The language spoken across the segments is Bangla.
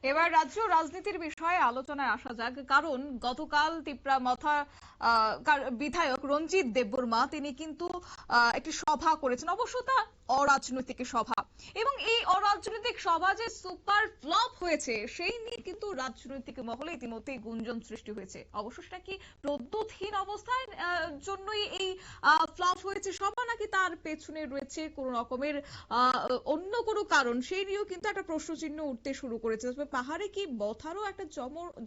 এবার রাজ্য রাজনীতির বিষয়ে আলোচনায় আসা যাক, কারণ গতকাল তিপ্রামথা বিধায়ক রঞ্জিত দেববর্মা তিনি কিন্তু একটি সভা করেছেন, অবশ্য তা অরাজনৈতিক সভা, এবং এই অরাজনৈতিক সভা যে সুপার ফ্লপ হয়েছে সেই নিয়ে কিন্তু রাজনৈতিক মহলে ইতিমধ্যেই গুঞ্জন সৃষ্টি হয়েছে। অবশ্য সেটা কি প্রদ্যুৎহীন অবস্থায় জন্যই এই ফ্লপ হয়েছে সভা, নাকি তার পেছনে রয়েছে কোন রকমের অন্য কোনো কারণ, সেই নিয়েও কিন্তু একটা প্রশ্নচিহ্ন উঠতে শুরু করেছে। তবে পাহাড়ে কি বথারও একটা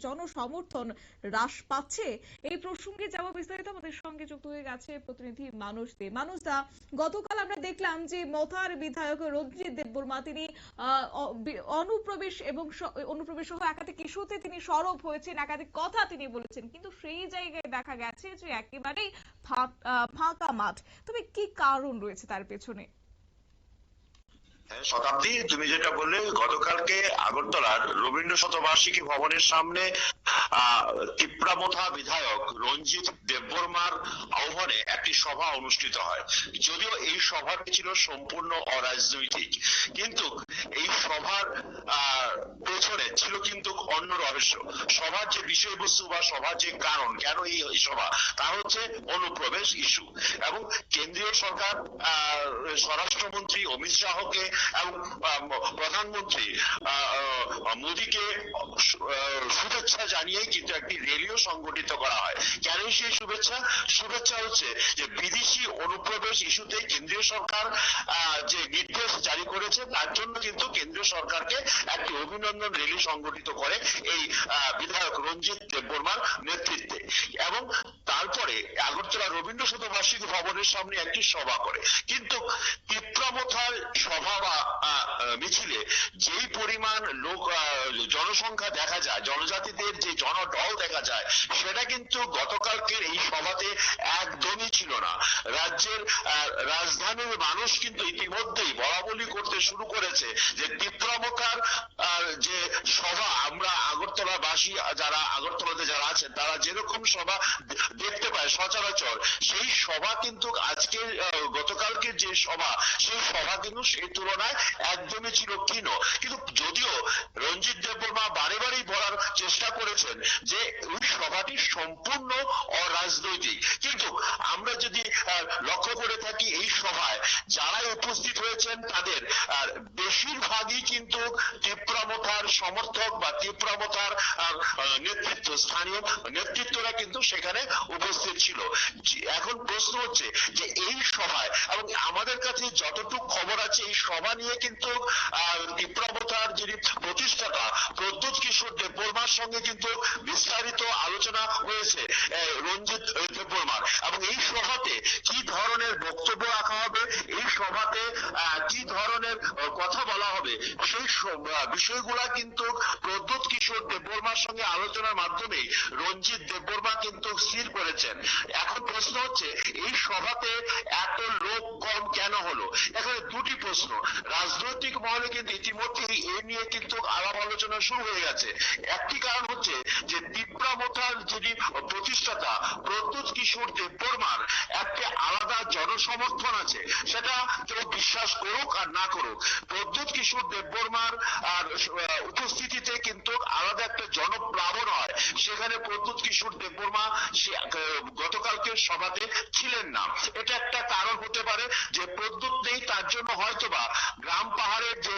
জনসমর্থন হ্রাস পাচ্ছে? এই প্রসঙ্গে যাওয়া বিস্তারিত আমাদের সঙ্গে যুক্ত হয়ে গেছে প্রতিনিধি মানুষ দে। মানুষ দা, গতকাল আমরা দেখলাম যে মথার বিধায়ক রঞ্জিত দেববর্মা তিনি অনুপ্রবেশ সহ একাধিক ইস্যুতে তিনি সরব হয়েছেন, একাধিক কথা তিনি বলেছেন, কিন্তু সেই জায়গায় দেখা গেছে যে একেবারেই ফাঁকা মাঠ। তবে কি কারণ রয়েছে তার পেছনে? শতাব্দী, তুমি যেটা বললে, গতকালকে আগরতলার রবীন্দ্র শতবার্ষিকী ভবনের সামনে তিপ্রামথা বিধায়ক রঞ্জিত দেববর্মার আহ্বানে একটি সভা অনুষ্ঠিত হয়। যদিও এই সভাটি ছিল সম্পূর্ণ অরাজনৈতিক, কিন্তু এই সভার পেছনে ছিল কিন্তু অন্য রহস্য। সভার যে বিষয়বস্তু বা সভার যে কারণ, কেন এই সভা, তা হচ্ছে অনুপ্রবেশ ইস্যু। এবং কেন্দ্রীয় সরকার স্বরাষ্ট্রমন্ত্রী অমিত শাহকে এবং প্রধানমন্ত্রী মোদীকে শুভেচ্ছা জানিয়েই কিন্তু একটি র্যালিও সংগঠিত করা হয়। কেন সেই শুভেচ্ছা হচ্ছে যে বিদেশি অনুপ্রবেশ ইস্যুতে কেন্দ্রীয় সরকার যে নির্দেশ জারি করেছে, তার জন্য কিন্তু কেন্দ্রীয় সরকারকে একটি অভিনন্দন র্যালি সংগঠিত করে এই বিধায়ক রঞ্জিত দেববর্মার নেতৃত্বে। এবং তারপরে আগরতলা রবীন্দ্র শতবার্ষিকী ভবনের সামনে একটি সভা করে। কিন্তু তিপ্রামথার সভা বা মিছিলে যেই পরিমাণ লোক জনসংখ্যা দেখা যায়, জনজাতিদের যে জনঢল দেখা যায়, সেটা কিন্তু গতকালকের এই সভাতে একদমই ছিল না। রাজ্যের রাজধানীর মানুষ কিন্তু ইতিমধ্যেই বলা বলি করতে শুরু করেছে যে তিপ্রামথার যে সভা, আমরা আগরতলাবাসী যারা আগরতলাতে যারা আছেন তারা যেরকম সভা দেখতে পায় সচরাচর, সেই সভা কিন্তু আজকের গতকালকের যে সভা, সেই সভা কিন্তু সেই তুলনায় একদমই ছিল ক্ষীণ। কিন্তু যদিও রঞ্জিত দেববর্মা বারে বারেই বলার চেষ্টা করেছেন যে ওই সভাটি সম্পূর্ণ অরাজনৈতিক, কিন্তু আমরা যদি লক্ষ্য করে থাকি এই সভায় যারাই উপস্থিত হয়েছেন তাদের বেশিরভাগই কিন্তু তিপ্রামথার সমর্থক বা তিপ্রামথার নেতৃত্ব, স্থানীয় নেতৃত্বরা কিন্তু সেখানে উপস্থিত ছিল। এখন প্রশ্ন হচ্ছে যে এই সভায়, এবং আমাদের কাছে যতটুকু খবর আছে, এই সভা নিয়ে কিন্তু তিপ্রামথার যিনি প্রতিষ্ঠাতা প্রদ্যুৎ কিশোর দেববর্মার সঙ্গে কিন্তু বিস্তারিত আলোচনা হয়েছে রঞ্জিত দেববর্মার। এবং এই সভাতে কি ধরনের বক্তব্য রাখা হবে, এই সভাতে কি ধরনের কথা বলা হবে, সেই বিষয়গুলা কিন্তু প্রদ্যুৎ কিশোর দেববর্মার সঙ্গে আলোচনার মাধ্যমে রঞ্জিত দেববর্মা কিন্তু স্থির করেছেন। এখন প্রশ্ন হচ্ছে এই সভাতে এত লোক কম কেন হলো? এখানে দুটি প্রশ্ন। রাজনৈতিক মহলে কিন্তু ইতিমধ্যেই এ নিয়ে কিন্তু আলাপ আলোচনা শুরু হয়ে গেছে। একটি কারণ হচ্ছে যে তিপ্রামথার যিনি প্রতিষ্ঠাতা প্রদ্যুৎ কিশোর দেববর্মার একটা আলাদা জনসমর্থন আছে, সেটা কেউ বিশ্বাস করুক আর না করুক, প্রদ্যুৎ কিশোর দেববর্মার উপস্থিতিতে কিন্তু আলাদা একটা জনপ্লাবন হয়। সেখানে প্রদ্যুৎ কিশোর দেববর্মা গতকালকের সভাতে ছিলেন না। এটা একটা কারণ হতে পারে যে প্রদ্যুৎ নেই, তার জন্য হয়তোবা গ্রাম পাহাড়ের যে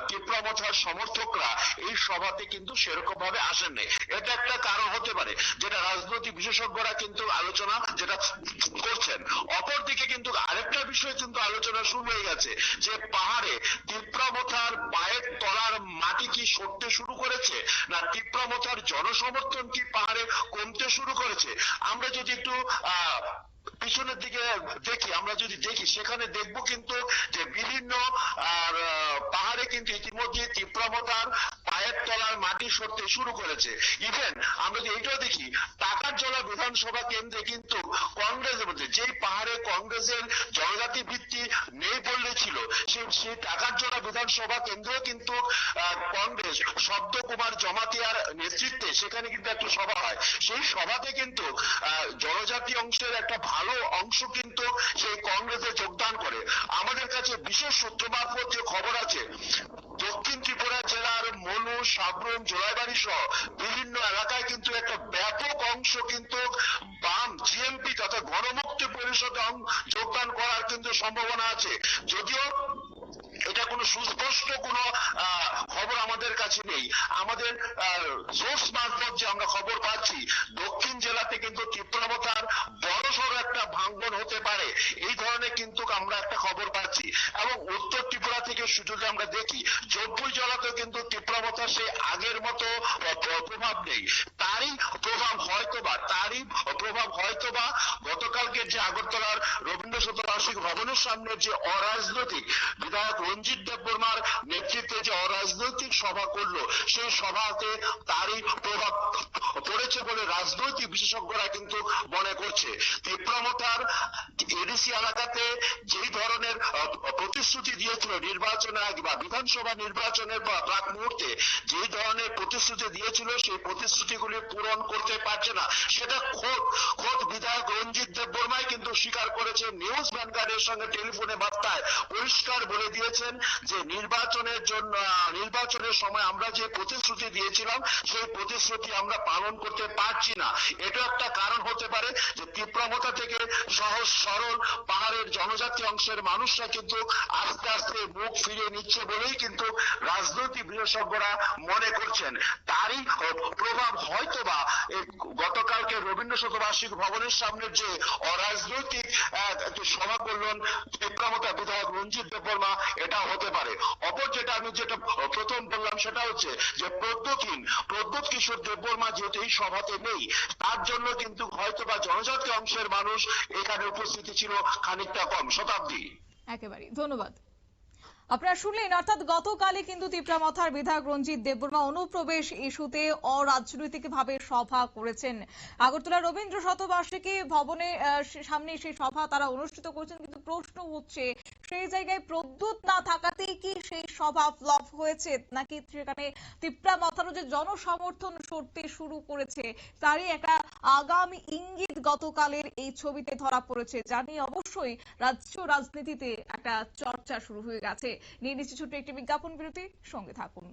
তিপ্রামথার সমর্থকরা এই সভাতে কিন্তু সেরকম ভাবে আসেন নাই। এটা একটা কারণ হতে পারে, যেটা রাজনৈতিক বিশেষজ্ঞরা কিন্তু আলোচনা যেটা করছেন। অপরদিকে কিন্তু আরেকটা বিষয় কিন্তু আলোচনা শুরু হয়ে গেছে যে পাহাড়ে তিপ্রামথার পায়ের তলার মাটি কি সরতে শুরু করেছে, না তিপ্রামথার জনসমর্থন কি পাহাড়ে কমতে শুরু করেছে। আমরা যদি একটু পিছনের দিকে দেখি, আমরা যদি দেখি, সেখানে দেখবো কিন্তু যে বিভিন্ন পাহাড়ে কিন্তু ইতিমধ্যে তিপ্রামথার পায়ের তলার মাটি সরতে শুরু করেছে। ইভেন আমরা যদি এইটাও দেখি, টাকারজলা বিধানসভা কেন্দ্রে কিন্তু কংগ্রেসের মধ্যে যেই পাহাড়ে কংগ্রেসের জনজাতি ভিত্তি নেই বললে ছিল, সেই টাকারজলা বিধানসভা কেন্দ্র কিন্তু কংগ্রেস শব্দ কুমার জমাতিয়ার নেতৃত্বে সেখানে কিন্তু একটা সভা হয়। সেই সভাতে কিন্তু জনজাতি অংশের একটা ভালো অংশ কিন্তু সেই কংগ্রেসে যোগদান করে। আমাদের কাছে বিশেষ সূত্র মারফত যে খবর আছে, দক্ষিণ ত্রিপুরা জেলার মনু, সাবরুম, জোড়াইবাড়ি সহ বিভিন্ন এলাকায় কিন্তু একটা ব্যাপক অংশ কিন্তু বাম জিএমপি তথা গণমুক্তি পরিষদে যোগদান করার কিন্তু সম্ভাবনা আছে। যদিও এটা কোনো সুস্পষ্ট কোনো খবর আমাদের কাছে নেই। আমাদের সোর্স মারফত যে আমরা খবর পাচ্ছি, দক্ষিণ জেলাতে কিন্তু তীব্রতার বড়সড় একটা ভাঙন হতে পারে, এই ধরনের কিন্তু আমরা একটা খবর পাচ্ছি। এবং উত্তর ত্রিপুরা থেকে যদি আমরা দেখি, জব্বুই জেলাতেও কিন্তু তীব্রতা সে আগের মতো প্রভাব নেই। তারই প্রভাব হয়তোবা গতকালকে যে আগরতলার রবীন্দ্র শতবার্ষিক ভবনের সামনে যে অরাজনৈতিক বিধায়ক রঞ্জিত দেববর্মার নেতৃত্বে যে অরাজনৈতিক সভা করলো, সেই সভাতে তারই প্রভাব পড়েছে বলে রাজনৈতিক বিশেষজ্ঞরা কিন্তু মনে করছে। তীব্রতার এডিসি এলাকাতে যেই ধরনের প্রতিশ্রুতি দিয়েছিল নির্বাচনের আগে বা বিধানসভা নির্বাচনের প্রাক মুহূর্তে যেই ধরনের প্রতিশ্রুতি দিয়েছিল, সেই প্রতিশ্রুতিগুলি পূরণ করতে পারছে না, সেটা খোদ বিধায়ক রঞ্জিত দেববর্মাই কিন্তু স্বীকার করেছেন। নিউজ ভ্যানগার্ডের সঙ্গে টেলিফোনে বার্তায় পরিষ্কার বলে দিয়েছেন যে নির্বাচনের সময় আমরা যে প্রতিশ্রুতি দিয়েছিলাম, সেই প্রতিশ্রুতি আমরা পালন করতে পারছি না। এটা একটা কারণ হতে পারে যে তীব্রতা থেকে সহজ সরল পাহাড়ের জনজাতি অংশের মানুষরা কিন্তু আস্তে আস্তে মুখ ফিরিয়ে নিচ্ছে বলেই কিন্তু রাজনৈতিক বিশেষজ্ঞরা মনে করছেন। তারই প্রভাব হয়তোবা গতকালকে রবীন্দ্র শতবার্ষিক ভবনের সামনে যে অরাজনৈতিক সভা করলেন তীব্রতা বিধায়ক রঞ্জিত দেববর্মা, এটা হতে পারে। অপর যেটা প্রথম বললাম সেটা হচ্ছে যে প্রদ্যোৎ কিশোর দেববর্মা যেহেতু এই সভাতে নেই, তার জন্য কিন্তু হয়তোবা জনজাতি অংশের মানুষ এখানে উপস্থিতি ছিল খানিকটা কম। শতাব্দী, একেবারে ধন্যবাদ। আপনারা শুনলেন, অর্থাৎ গতকালই কিন্তু তীব্রামথার বিধায়ক রঞ্জিত দেববর্মা অনুপ্রবেশ ইস্যুতে অরাজনৈতিক ভাবে সভা করেছেন। আগরতলা রবীন্দ্র শতবার্ষিকী ভবনের সামনে সেই সভা তারা অনুষ্ঠিত করেছেন, কিন্তু প্রশ্ন হচ্ছে সেই জায়গায় প্রদ্যুৎ না থাকাতেই কি সেই সভা ফ্লপ হয়েছে, নাকি সেখানে তীব্রামথারও যে জনসমর্থন সরতে শুরু করেছে তারই একটা আগামী ইঙ্গিত গতকালের এই ছবিতে ধরা পড়েছে, যা নিয়ে অবশ্যই রাজ্য রাজনীতিতে একটা চর্চা শুরু হয়ে গেছে। নিয়ে নিচ্ছি ছোট্ট একটি বিজ্ঞাপন বিরতি, সঙ্গে থাকুন।